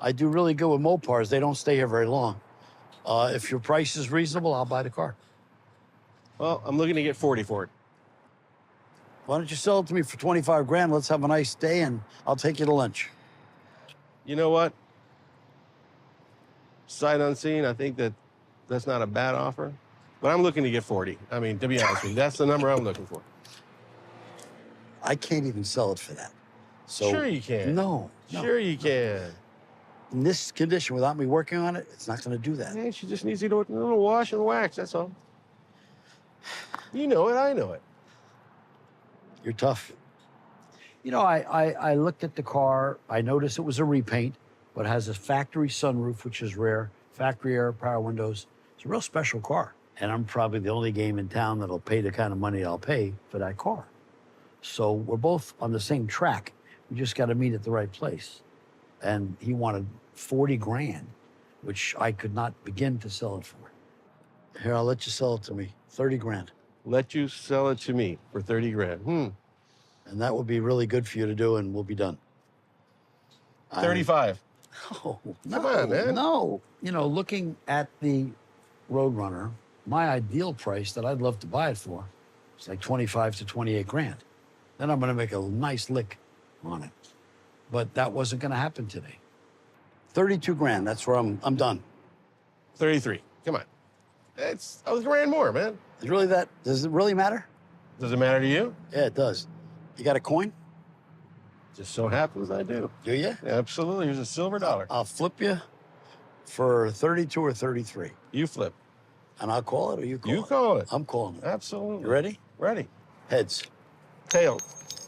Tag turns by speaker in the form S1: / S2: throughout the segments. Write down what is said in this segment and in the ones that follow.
S1: I do really good with Mopars. They don't stay here very long. If your price is reasonable, I'll buy the car.
S2: Well, I'm looking to get 40 for it.
S1: Why don't you sell it to me for 25 grand? Let's have a nice day and I'll take you to lunch.
S2: You know what? Sight unseen, I think that's not a bad offer. But I'm looking to get 40. I mean, to be honest with you, that's the number I'm looking for.
S1: I can't even sell it for that. So
S2: Sure you can.
S1: No.
S2: Sure you can.
S1: In this condition, without me working on it, it's not going to do that.
S2: Hey, she just needs to do a little wash and wax, that's all. You know it, I know it.
S1: You're tough. You know, I looked at the car. I noticed it was a repaint, but it has a factory sunroof, which is rare. Factory air, power windows. It's a real special car. And I'm probably the only game in town that'll pay the kind of money I'll pay for that car. So we're both on the same track. We just got to meet at the right place. And he wanted 40 grand, which I could not begin to sell it for. Here, I'll let you sell it to me. 30 grand.
S2: Let you sell it to me for 30 grand.
S1: And that would be really good for you to do, and we'll be done.
S2: 35.
S1: Oh, no,
S2: Come on, man.
S1: No. You know, looking at the Roadrunner, my ideal price that I'd love to buy it for is like 25 to 28 grand. Then I'm going to make a nice lick on it. But that wasn't going to happen today. 32 grand, that's where I'm done.
S2: 33. Come on. It's a grand more, man.
S1: Does it really matter?
S2: Does it matter to you?
S1: Yeah, it does. You got a coin?
S2: Just so happens I do.
S1: Do you?
S2: Absolutely. Here's a silver dollar.
S1: I'll flip you for 32 or 33.
S2: You flip.
S1: And I'll call it or you call it?
S2: You call it.
S1: I'm calling it.
S2: Absolutely.
S1: You ready?
S2: Ready.
S1: Heads.
S2: Tails.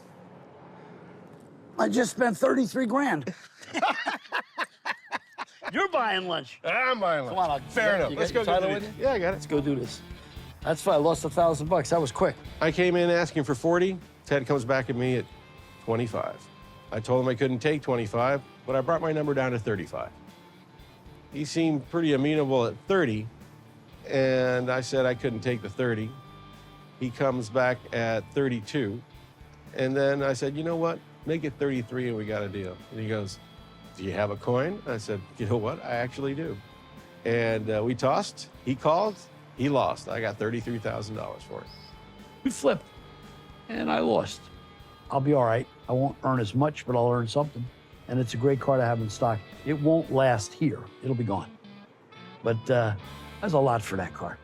S1: I just spent 33 grand. You're buying lunch.
S2: I'm buying lunch.
S1: Come on,
S2: Fair enough. Let's go
S1: your title
S2: do
S1: with
S2: it.
S1: you?
S2: Yeah, I got it.
S1: Let's go do this. That's fine. I lost $1,000. That was quick.
S2: I came in asking for 40. Ted comes back at me at 25. I told him I couldn't take 25, but I brought my number down to 35. He seemed pretty amenable at 30, and I said I couldn't take the 30. He comes back at 32, and then I said, you know what? Make it 33 and we got a deal. And he goes, do you have a coin? I said, you know what? I actually do. And we tossed. He called. He lost. I got $33,000 for it.
S1: We flipped, and I lost. I'll be all right. I won't earn as much, but I'll earn something. And it's a great car to have in stock. It won't last here. It'll be gone. But that's a lot for that car.